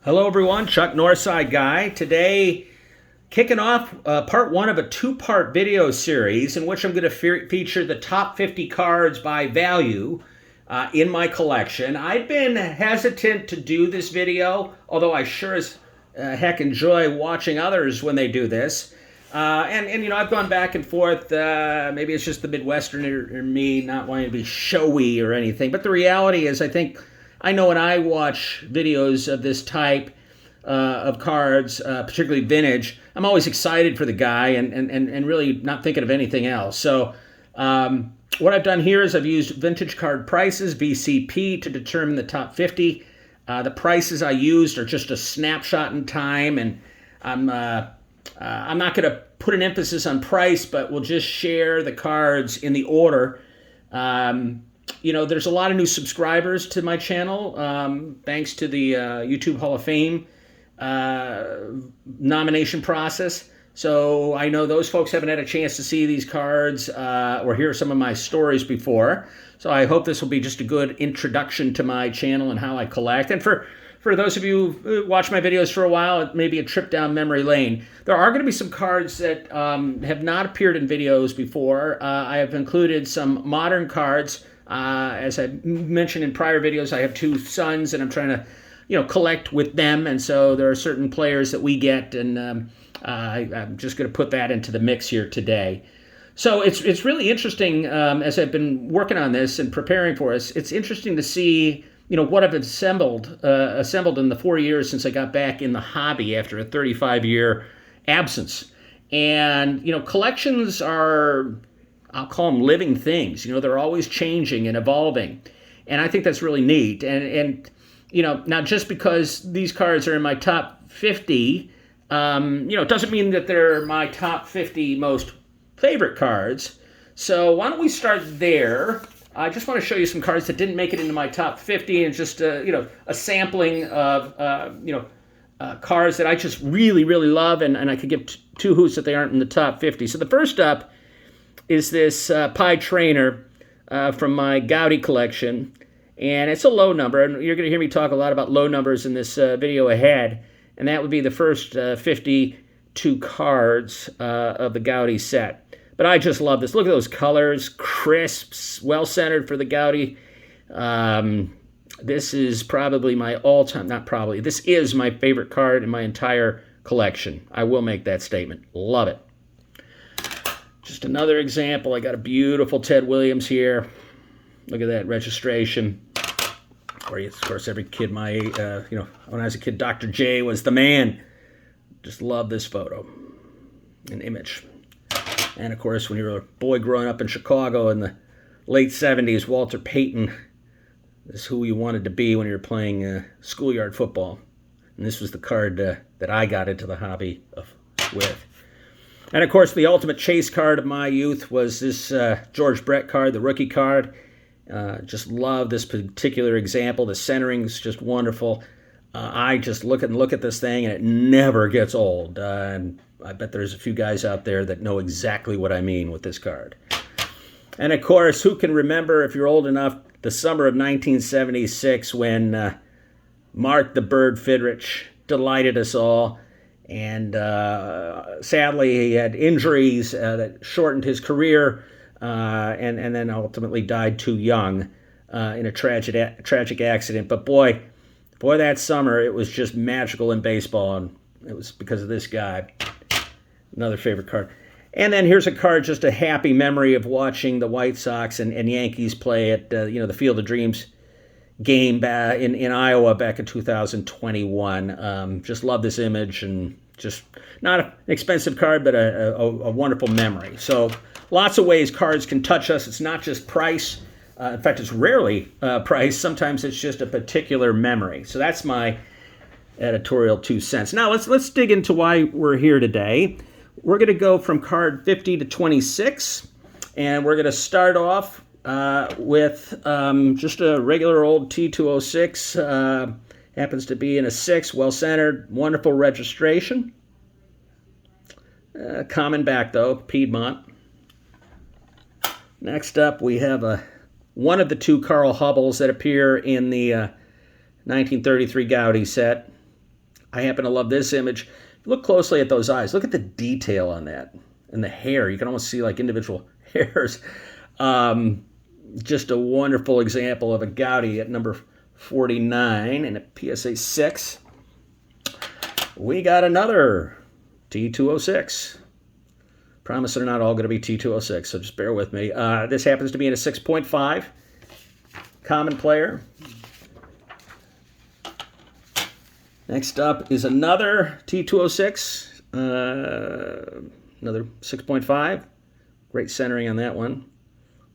Hello everyone, Chuck Northside Guy. Today, kicking off part one of a two-part video series in which I'm going to feature the top 50 cards by value in my collection. I've been hesitant to do this video, although I sure as heck enjoy watching others when they do this. And you know, I've gone back and forth. Maybe it's just the Midwesterner in me not wanting to be showy or anything. But the reality is, I know when I watch videos of this type of cards, particularly vintage, I'm always excited for the guy and really not thinking of anything else. So what I've done here is I've used Vintage Card Prices, VCP, to determine the top 50. The prices I used are just a snapshot in time, and I'm not going to put an emphasis on price, but we'll just share the cards in the order. You know, there's a lot of new subscribers to my channel, thanks to the YouTube Hall of Fame nomination process. So I know those folks haven't had a chance to see these cards or hear some of my stories before. So I hope this will be just a good introduction to my channel and how I collect. And for those of you who watch my videos for a while, it may be a trip down memory lane. There are going to be some cards that have not appeared in videos before. I have included some modern cards. As I mentioned in prior videos, I have two sons, and I'm trying to, you know, collect with them. And so there are certain players that we get, and I'm just going to put that into the mix here today. So it's really interesting as I've been working on this and preparing for us. It's interesting to see, you know, what I've assembled in the 4 years since I got back in the hobby after a 35-year absence. And, you know, collections are, I'll call them living things. You know, they're always changing and evolving. And I think that's really neat. And you know, now just because these cards are in my top 50, you know, it doesn't mean that they're my top 50 most favorite cards. So why don't we start there? I just want to show you some cards that didn't make it into my top 50, and just, you know, a sampling of, you know, cards that I just really, really love, and I could give two hoots that they aren't in the top 50. So the first up is this Pie Trainer from my Goudey collection, and it's a low number, and you're going to hear me talk a lot about low numbers in this video ahead, and that would be the first 52 cards of the Goudey set. But I just love this. Look at those colors, crisps, well-centered for the Goudey. This is probably my all-time, not probably, this is my favorite card in my entire collection. I will make that statement. Love it. Just another example. I got a beautiful Ted Williams here. Look at that registration. Of course, every kid my age, you know, when I was a kid, Dr. J was the man. Just love this photo and image. And of course, when you were a boy growing up in Chicago in the late 70s, Walter Payton is who you wanted to be when you were playing schoolyard football. And this was the card that I got into the hobby with. And of course, the ultimate chase card of my youth was this George Brett card, the rookie card. Just love this particular example. The centering's just wonderful. I just look at this thing, and it never gets old. And I bet there's a few guys out there that know exactly what I mean with this card. And of course, who can remember, if you're old enough, the summer of 1976 when Mark the Bird Fidrych delighted us all. And sadly, he had injuries that shortened his career, and then ultimately died too young in a tragic accident. But boy, that summer, it was just magical in baseball, and it was because of this guy. Another favorite card. And then here's a card, just a happy memory of watching the White Sox and Yankees play at you know, the Field of Dreams game in Iowa back in 2021. Just love this image, and just not an expensive card, but a wonderful memory. So lots of ways cards can touch us. It's not just price. In fact, it's rarely price. Sometimes it's just a particular memory. So that's my editorial 2 cents. Now let's dig into why we're here today. We're going to go from card 50 to 26, and we're going to start off with just a regular old T206. Happens to be in a 6, well-centered, wonderful registration. Common back, though, Piedmont. Next up, we have one of the two Carl Hubbles that appear in the 1933 Goudey set. I happen to love this image. Look closely at those eyes. Look at the detail on that. And the hair. You can almost see like individual hairs. Just a wonderful example of a Gaudi at number 49 and a PSA 6. We got another T206. Promise they're not all going to be T206, so just bear with me. This happens to be in a 6.5 common player. Next up is another T206, another 6.5. Great centering on that one.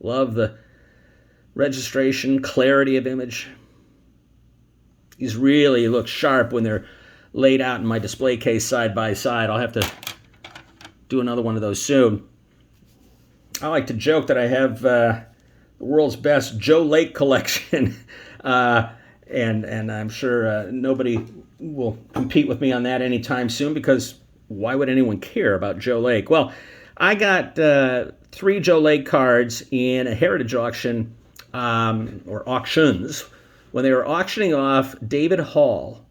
Love the registration, clarity of image. These really look sharp when they're laid out in my display case side by side. I'll have to do another one of those soon. I like to joke that I have the world's best Joe Lake collection, and I'm sure nobody will compete with me on that anytime soon, because why would anyone care about Joe Lake? Well, I got 3 Joe Lake cards in a heritage auction, or auctions, when they were auctioning off David Hall,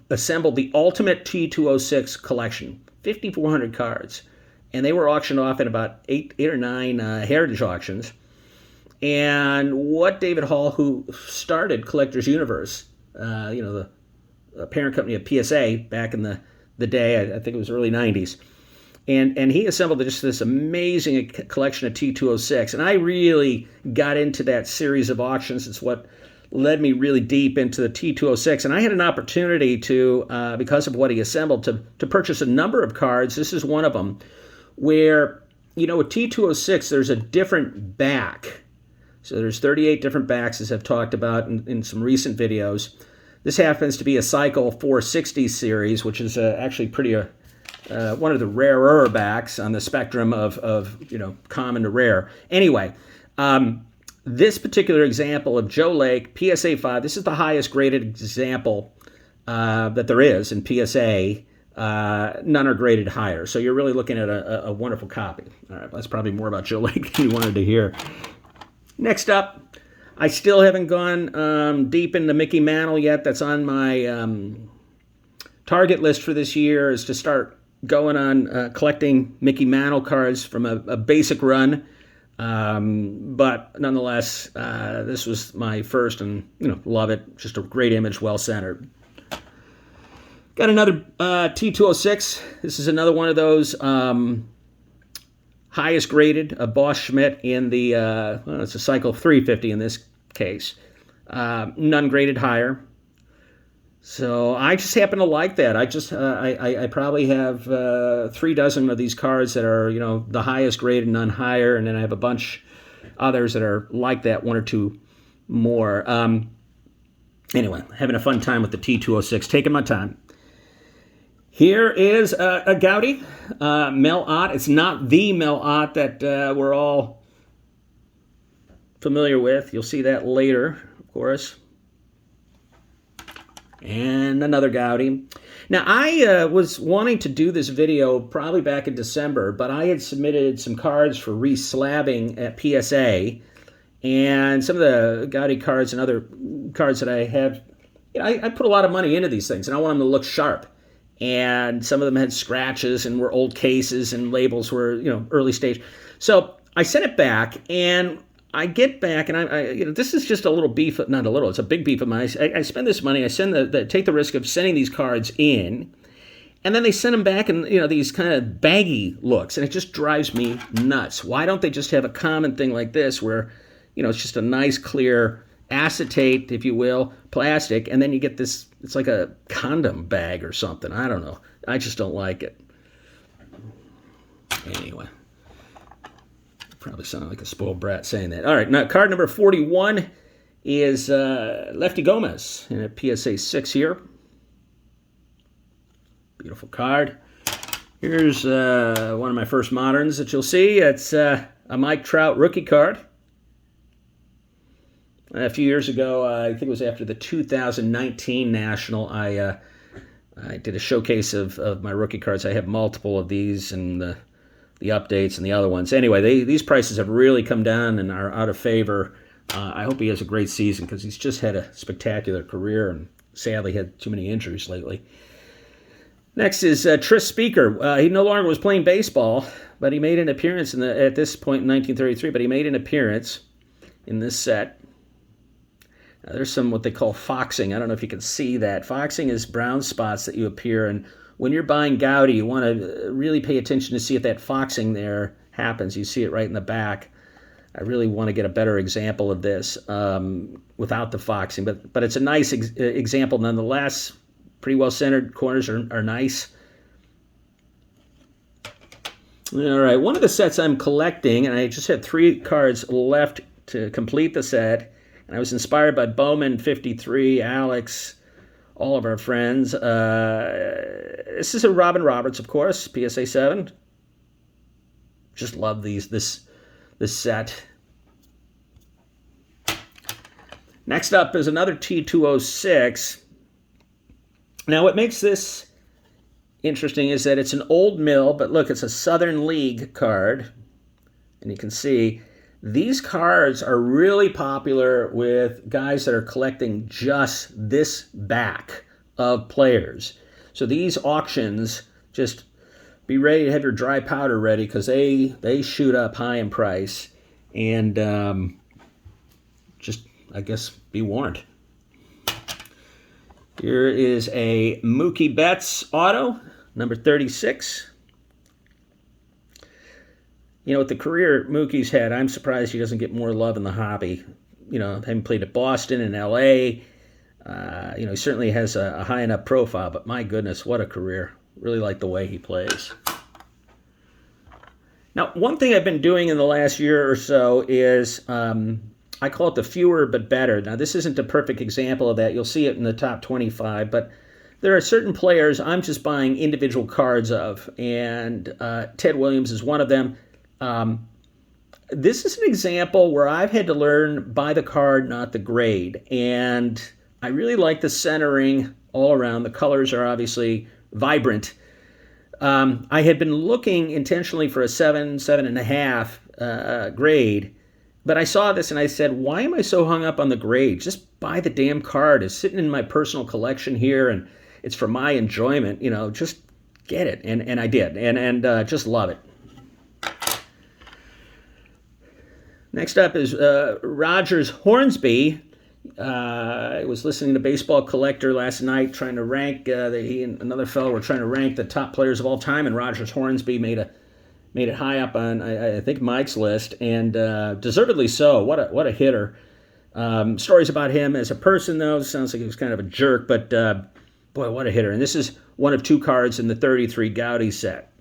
assembled the ultimate T206 collection, 5,400 cards, and they were auctioned off in about 8 or 9 heritage auctions. And what David Hall, who started Collectors Universe, the parent company of PSA back in the day, I think it was early 90s, and he assembled just this amazing collection of T206, and I really got into that series of auctions. It's what led me really deep into the T206, and I had an opportunity to, because of what he assembled, to purchase a number of cards. This is one of them, where, with T206, there's a different back. So there's 38 different backs, as I've talked about in some recent videos. This happens to be a Cycle 460 series, which is actually pretty one of the rarer backs on the spectrum of common to rare. Anyway, this particular example of Joe Lake, PSA 5, this is the highest graded example that there is in PSA. None are graded higher. So you're really looking at a wonderful copy. All right, that's probably more about Joe Lake than you wanted to hear. Next up, I still haven't gone deep into Mickey Mantle yet. That's on my target list for this year, is to start going on collecting Mickey Mantle cards from a basic run. But nonetheless, this was my first, and love it. Just a great image, well centered. Got another T206. This is another one of those highest graded, a Boss Schmidt in the it's a Cycle 350 in this case. None graded higher. So I just happen to like that. I probably have 3 dozen of these cards that are the highest graded, none higher, and then I have a bunch others that are like that, 1 or 2 more. Anyway, having a fun time with the T206, taking my time. Here is a Gaudi, Mel Ott. It's not the Mel Ott that we're all familiar with. You'll see that later, of course. And another Gaudi. Now, I was wanting to do this video probably back in December, but I had submitted some cards for re-slabbing at PSA, and some of the Gaudi cards and other cards that I have, I put a lot of money into these things, and I want them to look sharp. And some of them had scratches and were old cases, and labels were, early stage. So I sent it back, and I get back, and I this is just a little beef, not a little, it's a big beef of mine. I spend this money, I take the risk of sending these cards in, and then they send them back in, these kind of baggy looks, and it just drives me nuts. Why don't they just have a common thing like this where, it's just a nice, clear acetate, if you will, plastic, and then you get this, it's like a condom bag or something. I don't know. I just don't like it. Anyway. Probably sound like a spoiled brat saying that. All right, now card number 41 is Lefty Gomez in a PSA 6 here. Beautiful card. Here's one of my first moderns that you'll see. It's a Mike Trout rookie card. A few years ago, I think it was after the 2019 National, I did a showcase of my rookie cards. I have multiple of these, and the updates and the other ones. Anyway, these prices have really come down and are out of favor. I hope he has a great season, because he's just had a spectacular career, and sadly had too many injuries lately. Next is Tris Speaker. He no longer was playing baseball, but he made an appearance at this point in 1933, but he made an appearance in this set. Now, there's some what they call foxing. I don't know if you can see that. Foxing is brown spots that you appear, and when you're buying Gaudi, you want to really pay attention to see if that foxing there happens. You see it right in the back. I really want to get a better example of this without the foxing, but it's a nice example nonetheless. Pretty well centered. Corners are nice. All right, one of the sets I'm collecting, and I just had 3 cards left to complete the set, and I was inspired by Bowman 53, Alex, all of our friends. This is a Robin Roberts, of course, PSA 7. Just love this set. Next up is another T206. Now, what makes this interesting is that it's an old mill, but look, it's a Southern League card. And you can see these cards are really popular with guys that are collecting just this back of players. So these auctions, just be ready to have your dry powder ready because they shoot up high in price. And just, I guess, be warned. Here is a Mookie Betts auto, number 36. You know, with the career Mookie's had, I'm surprised he doesn't get more love in the hobby. You know, having played at Boston and L.A., he certainly has a high enough profile, but my goodness, what a career. Really like the way he plays. Now, one thing I've been doing in the last year or so is I call it the fewer but better. Now, this isn't a perfect example of that. You'll see it in the top 25, but there are certain players I'm just buying individual cards of, and Ted Williams is one of them. This is an example where I've had to learn by the card, not the grade, and I really like the centering all around. The colors are obviously vibrant. I had been looking intentionally for a 7.5 grade, but I saw this and I said, why am I so hung up on the grade? Just buy the damn card. It's sitting in my personal collection here, and it's for my enjoyment. Just get it. And I did, and just love it. Next up is Rogers Hornsby. I was listening to Baseball Collector last night, trying to rank. He and another fellow were trying to rank the top players of all time, and Rogers Hornsby made it high up on I think Mike's list, and deservedly so. What a hitter. Stories about him as a person, though, sounds like he was kind of a jerk, but boy, what a hitter. And this is one of 2 cards in the 33 Gaudi set.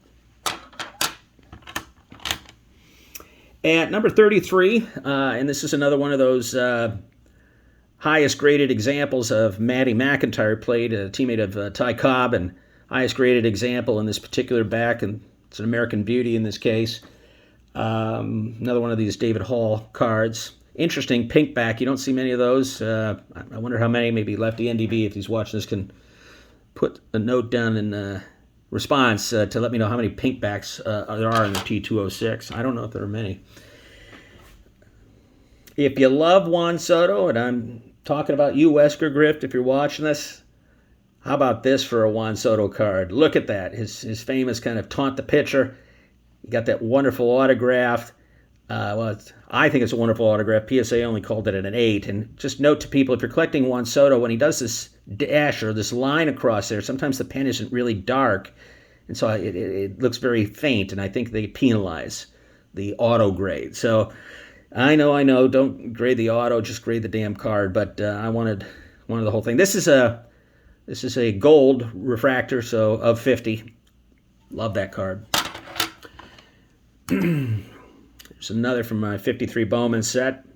At number 33, and this is another one of those highest graded examples of Matty McIntyre, played a teammate of Ty Cobb, and highest graded example in this particular back, and it's an American Beauty in this case. Another one of these David Hall cards. Interesting pink back. You don't see many of those. I wonder how many. Maybe Lefty NDB, if he's watching this, can put a note down in response to let me know how many pink backs there are in the T206. I don't know if there are many. If you love Juan Soto, and I'm talking about you, Wesker Grift, if you're watching this, how about this for a Juan Soto card? Look at that. His famous kind of taunt the pitcher. You got that wonderful autograph. I think it's a wonderful autograph. PSA only called it an 8. And just note to people, if you're collecting Juan Soto, when he does this dash or this line across there, sometimes the pen isn't really dark, and so it looks very faint, and I think they penalize the auto grade. So I know, don't grade the auto, just grade the damn card, but I wanted the whole thing. This is a gold refractor, so of 50. Love that card. There's another from my 53 Bowman set.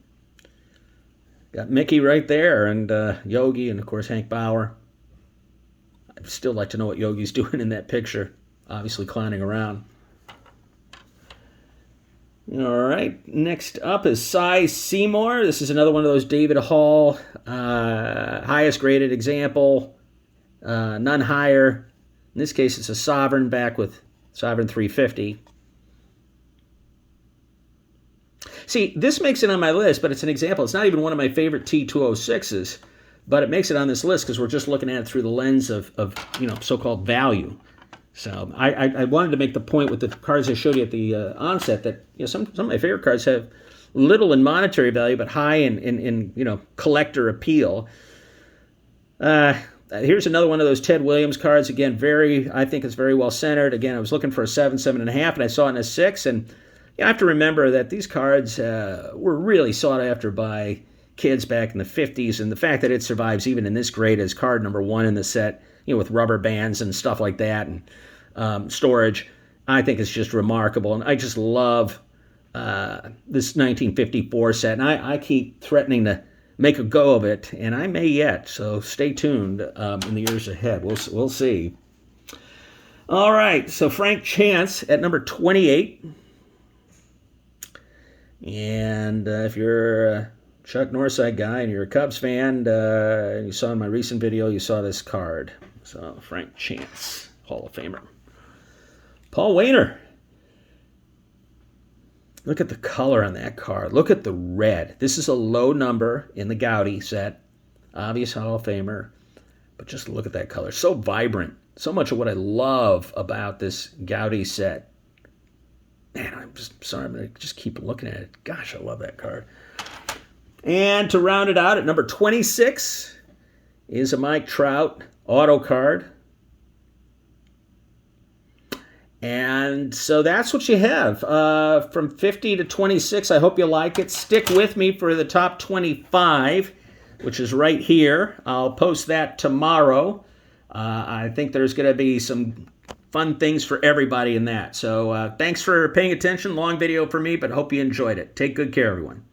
Got Mickey right there, and Yogi, and of course Hank Bauer. I'd still like to know what Yogi's doing in that picture. Obviously clowning around. All right, next up is Cy Seymour. This is another one of those David Hall, highest graded example, none higher. In this case, it's a Sovereign back with Sovereign 350. See, this makes it on my list, but it's an example. It's not even one of my favorite T206s. but it makes it on this list because we're just looking at it through the lens of so-called value. So I wanted to make the point with the cards I showed you at the onset that some of my favorite cards have little in monetary value but high in collector appeal. Here's another one of those Ted Williams cards. Again, I think it's very well centered. Again, I was looking for a 7, 7.5, and I saw it in a 6. And I have to remember that these cards were really sought after by kids back in the 50s, and the fact that it survives even in this grade as card number 1 in the set, with rubber bands and stuff like that and storage, I think it's just remarkable. And I just love this 1954 set, and I keep threatening to make a go of it, and I may yet, so stay tuned in the years ahead. We'll see. All right, so Frank Chance at number 28. And if you're a Chuck Northside guy and you're a Cubs fan, you saw in my recent video, you saw this card. So Frank Chance, Hall of Famer. Paul Waner. Look at the color on that card. Look at the red. This is a low number in the Gowdy set. Obvious Hall of Famer. But just look at that color. So vibrant. So much of what I love about this Gowdy set. Man, I'm just sorry. I'm going to just keep looking at it. Gosh, I love that card. And to round it out, at number 26 is a Mike Trout auto card. And so that's what you have. From 50 to 26, I hope you like it. Stick with me for the top 25, which is right here. I'll post that tomorrow. I think there's going to be some fun things for everybody in that. So thanks for paying attention. Long video for me, but hope you enjoyed it. Take good care, everyone.